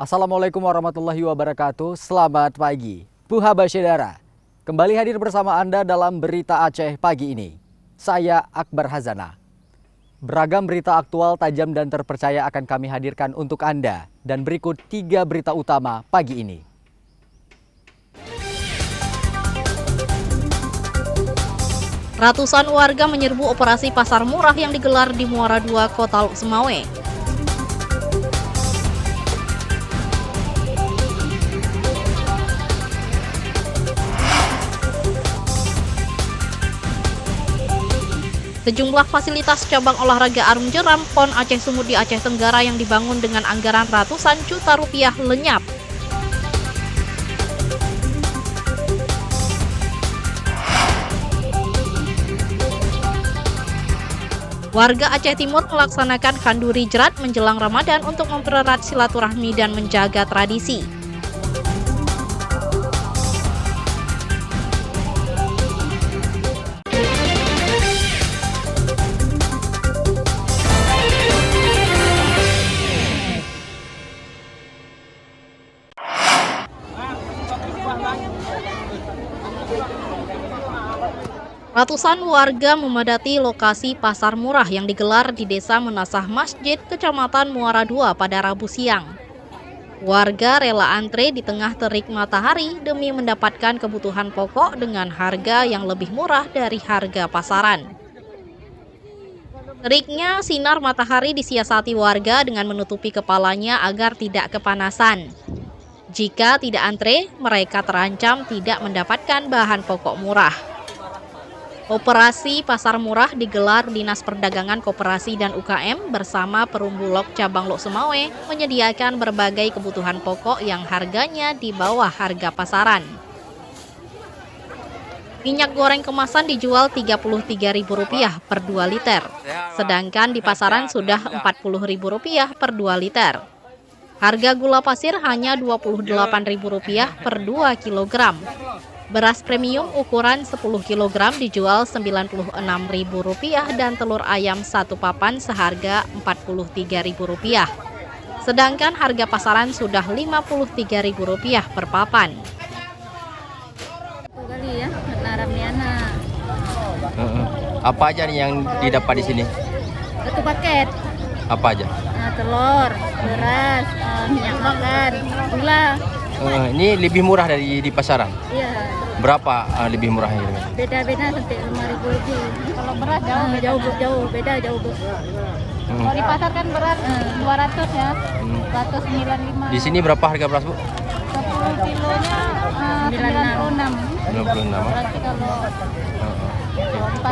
Assalamualaikum warahmatullahi wabarakatuh. Selamat pagi. Puha Basyedara. Kembali hadir bersama Anda dalam Berita Aceh pagi ini. Saya Akbar Hazana. Beragam berita aktual, tajam dan terpercaya akan kami hadirkan untuk Anda. Dan berikut 3 berita utama pagi ini. Ratusan warga menyerbu operasi pasar murah yang digelar di Muara II, Kota Lok Semawe. Sejumlah fasilitas cabang olahraga Arum Jeram PON Aceh Sumut di Aceh Tenggara yang dibangun dengan anggaran ratusan juta rupiah lenyap. Warga Aceh Timur melaksanakan kanduri jerat menjelang Ramadan untuk mempererat silaturahmi dan menjaga tradisi. Ratusan warga memadati lokasi pasar murah yang digelar di Desa Menasah Masjid, Kecamatan Muara II pada Rabu siang. Warga rela antre di tengah terik matahari demi mendapatkan kebutuhan pokok dengan harga yang lebih murah dari harga pasaran. Teriknya sinar matahari disiasati warga dengan menutupi kepalanya agar tidak kepanasan. Jika tidak antre, mereka terancam tidak mendapatkan bahan pokok murah. Operasi Pasar Murah digelar Dinas Perdagangan Koperasi dan UKM bersama Perumbulok Cabang Lok Semawe menyediakan berbagai kebutuhan pokok yang harganya di bawah harga pasaran. Minyak goreng kemasan dijual Rp33.000 per 2 liter, sedangkan di pasaran sudah Rp40.000 per 2 liter. Harga gula pasir hanya Rp28.000 per 2 kg. Beras premium ukuran 10 kg dijual Rp96.000 dan telur ayam 1 papan seharga Rp43.000. Sedangkan harga pasaran sudah Rp53.000 per papan. Apa aja nih yang didapat di sini? Satu paket. Apa aja? Telur, beras, minyak makan, gula. Ini lebih murah dari di pasaran. Iya. Berapa lebih murahnya? Beda-beda sampai Rp5.000 lebih. Kalau beras jauh beda. Kalau di pasar kan beras 200 ya. 195. Di sini berapa harga beras, Bu? 10 kilonya 96. 96. Berarti kalau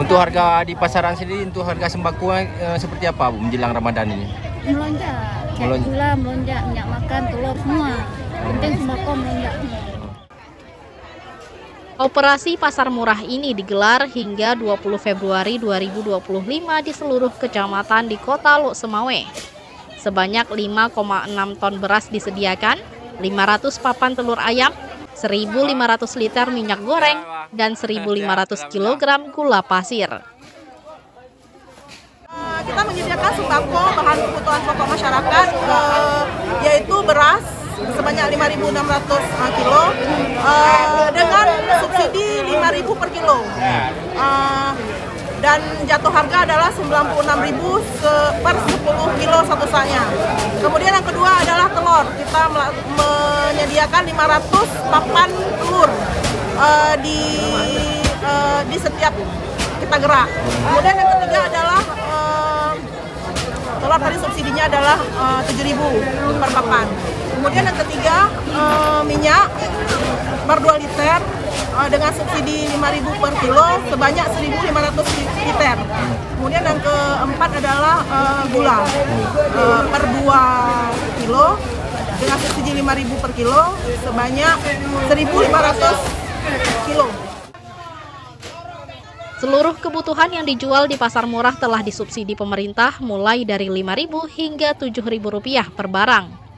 Untuk harga di pasaran sendiri, untuk harga sembako seperti apa, Bu, menjelang Ramadan ini? melonjak. Kayak gula melonjak, minyak makan, telur semua. Penting sembako melonjak. Operasi Pasar Murah ini digelar hingga 20 Februari 2025 di seluruh kecamatan di Kota Lok Semawe. Sebanyak 5,6 ton beras disediakan, 500 papan telur ayam, 1.500 liter minyak goreng, dan 1.500 kg gula pasir. Kita menyediakan sembako bahan kebutuhan pokok masyarakat, yaitu beras sebanyak 5.600 kilo dengan subsidi 5.000 per kilo. Dan jatuh harga adalah 96.000 per 10 kilo satu saknya. Kemudian yang kedua adalah telur. Kita menyediakan 500 papan telur di setiap kita gerak. Kemudian yang ketiga adalah telur tadi subsidinya adalah 7.000 per papan. Kemudian yang ketiga minyak per 2 liter dengan subsidi 5.000 per kilo sebanyak 1.500 liter. Kemudian yang keempat adalah gula per 2 kilo dengan subsidi 5.000 per kilo sebanyak 1.500 kilo. Seluruh kebutuhan yang dijual di pasar murah telah disubsidi pemerintah mulai dari Rp5.000 hingga Rp7.000 per barang.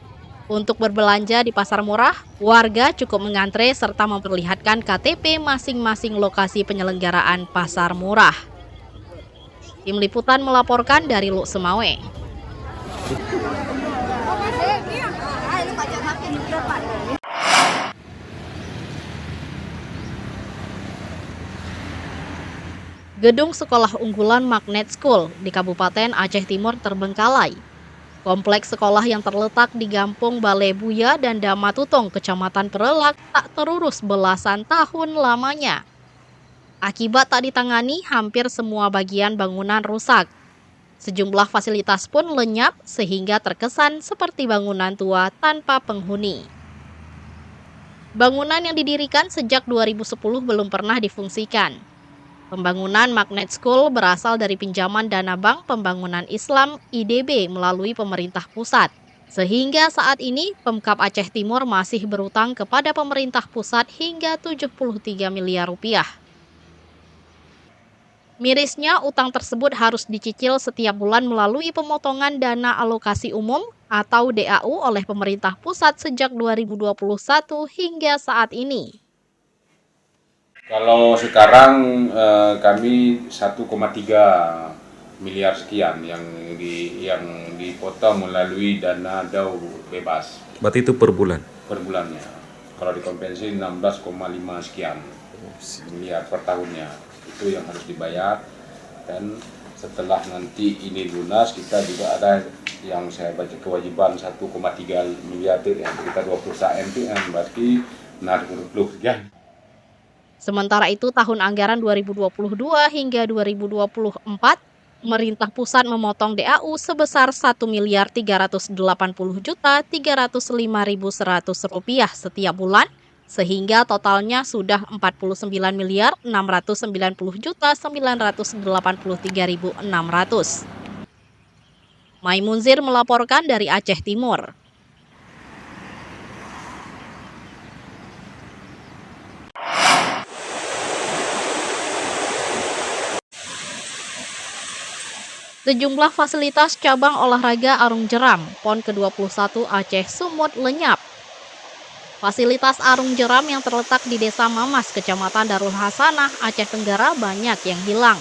Untuk berbelanja di pasar murah, warga cukup mengantre serta memperlihatkan KTP masing-masing lokasi penyelenggaraan pasar murah. Tim Liputan melaporkan dari Lok Semawe. Gedung sekolah unggulan Magnet School di Kabupaten Aceh Timur terbengkalai. Kompleks sekolah yang terletak di Gampung Balebuya dan Damatutong, Kecamatan Perelak, tak terurus belasan tahun lamanya. Akibat tak ditangani, hampir semua bagian bangunan rusak. Sejumlah fasilitas pun lenyap sehingga terkesan seperti bangunan tua tanpa penghuni. Bangunan yang didirikan sejak 2010 belum pernah difungsikan. Pembangunan Magnet School berasal dari pinjaman dana Bank Pembangunan Islam (IDB) melalui pemerintah pusat. Sehingga saat ini Pemkab Aceh Timur masih berutang kepada pemerintah pusat hingga 73 miliar rupiah. Mirisnya, utang tersebut harus dicicil setiap bulan melalui pemotongan dana alokasi umum atau DAU oleh pemerintah pusat sejak 2021 hingga saat ini. Kalau sekarang kami 1,3 miliar sekian yang dipotong melalui dana DAU bebas. Berarti itu per bulan? Per bulannya. Kalau dikompensasi 16,5 sekian miliar per tahunnya. Itu yang harus dibayar, dan setelah nanti ini lunas kita juga ada yang saya baca kewajiban 1,3 miliar itu yang kita 20 MPM, berarti 60 sekian. Sementara itu tahun anggaran 2022 hingga 2024, pemerintah pusat memotong DAU sebesar Rp1.380.305.100 setiap bulan, sehingga totalnya sudah Rp49.690.983.600. Maimunzir melaporkan dari Aceh Timur. Sejumlah fasilitas cabang olahraga Arung Jeram, PON ke-21 Aceh Sumut lenyap. Fasilitas Arung Jeram yang terletak di Desa Mamas, Kecamatan Darul Hasanah, Aceh Tenggara banyak yang hilang.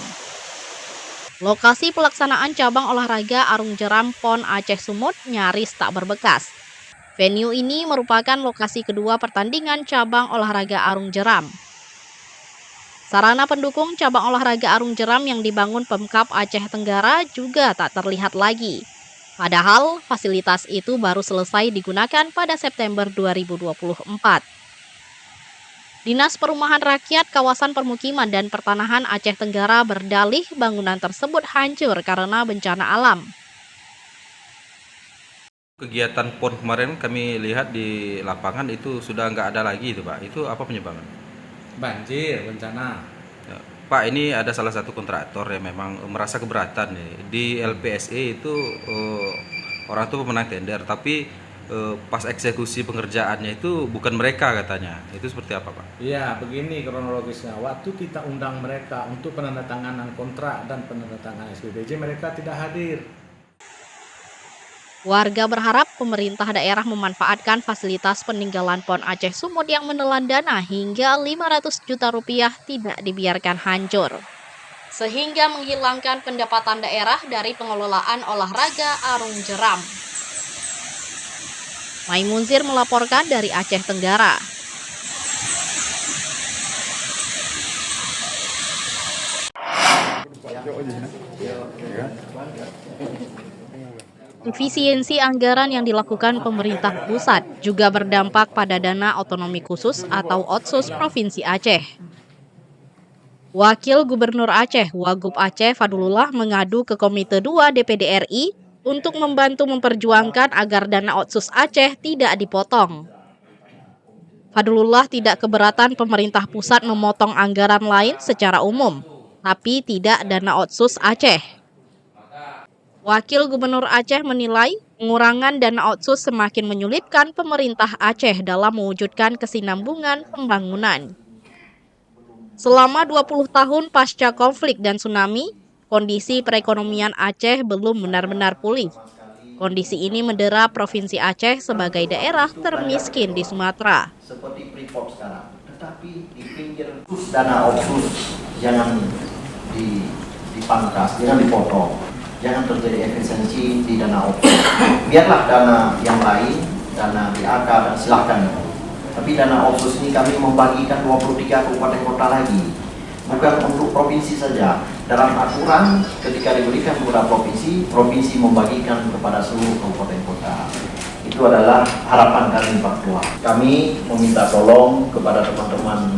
Lokasi pelaksanaan cabang olahraga Arung Jeram PON Aceh Sumut nyaris tak berbekas. Venue ini merupakan lokasi kedua pertandingan cabang olahraga Arung Jeram. Sarana pendukung cabang olahraga Arung Jeram yang dibangun Pemkab Aceh Tenggara juga tak terlihat lagi. Padahal fasilitas itu baru selesai digunakan pada September 2024. Dinas Perumahan Rakyat Kawasan Permukiman dan Pertanahan Aceh Tenggara berdalih bangunan tersebut hancur karena bencana alam. Kegiatan PON kemarin kami lihat di lapangan itu sudah nggak ada lagi itu Pak. Itu apa penyebabnya? Banjir, bencana. Ya, Pak, ini ada salah satu kontraktor yang memang merasa keberatan nih. Di LPSE itu orang itu pemenang tender, tapi pas eksekusi pengerjaannya itu bukan mereka katanya. Itu seperti apa Pak? Iya, begini kronologisnya. Waktu kita undang mereka untuk penandatanganan kontrak dan penandatanganan SPPJ, mereka tidak hadir. Warga berharap pemerintah daerah memanfaatkan fasilitas peninggalan PON Aceh Sumut yang menelan dana hingga 500 juta rupiah tidak dibiarkan hancur, sehingga menghilangkan pendapatan daerah dari pengelolaan olahraga Arung Jeram. Maimunzir melaporkan dari Aceh Tenggara. Efisiensi anggaran yang dilakukan pemerintah pusat juga berdampak pada dana otonomi khusus atau Otsus Provinsi Aceh. Wakil Gubernur Aceh, Wagub Aceh Fadlullah mengadu ke Komite 2 DPD RI untuk membantu memperjuangkan agar dana Otsus Aceh tidak dipotong. Fadlullah tidak keberatan pemerintah pusat memotong anggaran lain secara umum, tapi tidak dana Otsus Aceh. Wakil Gubernur Aceh menilai pengurangan dana Otsus semakin menyulitkan pemerintah Aceh dalam mewujudkan kesinambungan pembangunan. Selama 20 tahun pasca konflik dan tsunami, kondisi perekonomian Aceh belum benar-benar pulih. Kondisi ini mendera Provinsi Aceh sebagai daerah termiskin di Sumatera. Seperti Freeport sekarang, tetapi di pinggir dana Otsus jangan dipangkas, jangan dipotong. Jangan terjadi efisiensi di dana Otsus. Biarlah dana yang lain, dana BAK dan silahkan. Tapi dana Otsus ini kami membagikan 23 kabupaten kota lagi. bukan untuk provinsi saja. Dalam aturan ketika diberikan kepada provinsi, provinsi membagikan kepada seluruh kabupaten kota. Itu adalah harapan kami Papua. Kami meminta tolong kepada teman-teman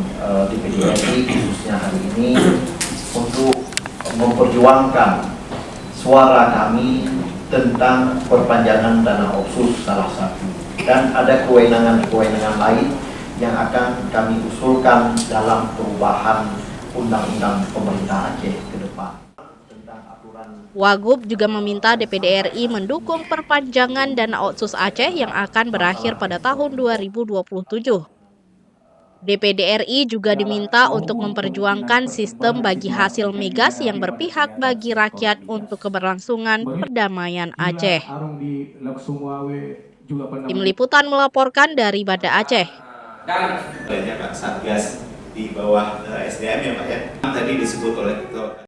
DPD RI khususnya hari ini untuk memperjuangkan suara kami tentang perpanjangan dana otsus salah satu. Dan ada kewenangan-kewenangan lain yang akan kami usulkan dalam perubahan undang-undang pemerintah Aceh ke depan. Wagub juga meminta DPD RI mendukung perpanjangan dana otsus Aceh yang akan berakhir pada tahun 2027. DPD RI juga diminta untuk memperjuangkan sistem bagi hasil migas yang berpihak bagi rakyat untuk keberlangsungan perdamaian Aceh. Tim Liputan melaporkan dari Banda Aceh. Dan Pak Satgas di bawah SDM ya Pak ya. Tadi disebut oleh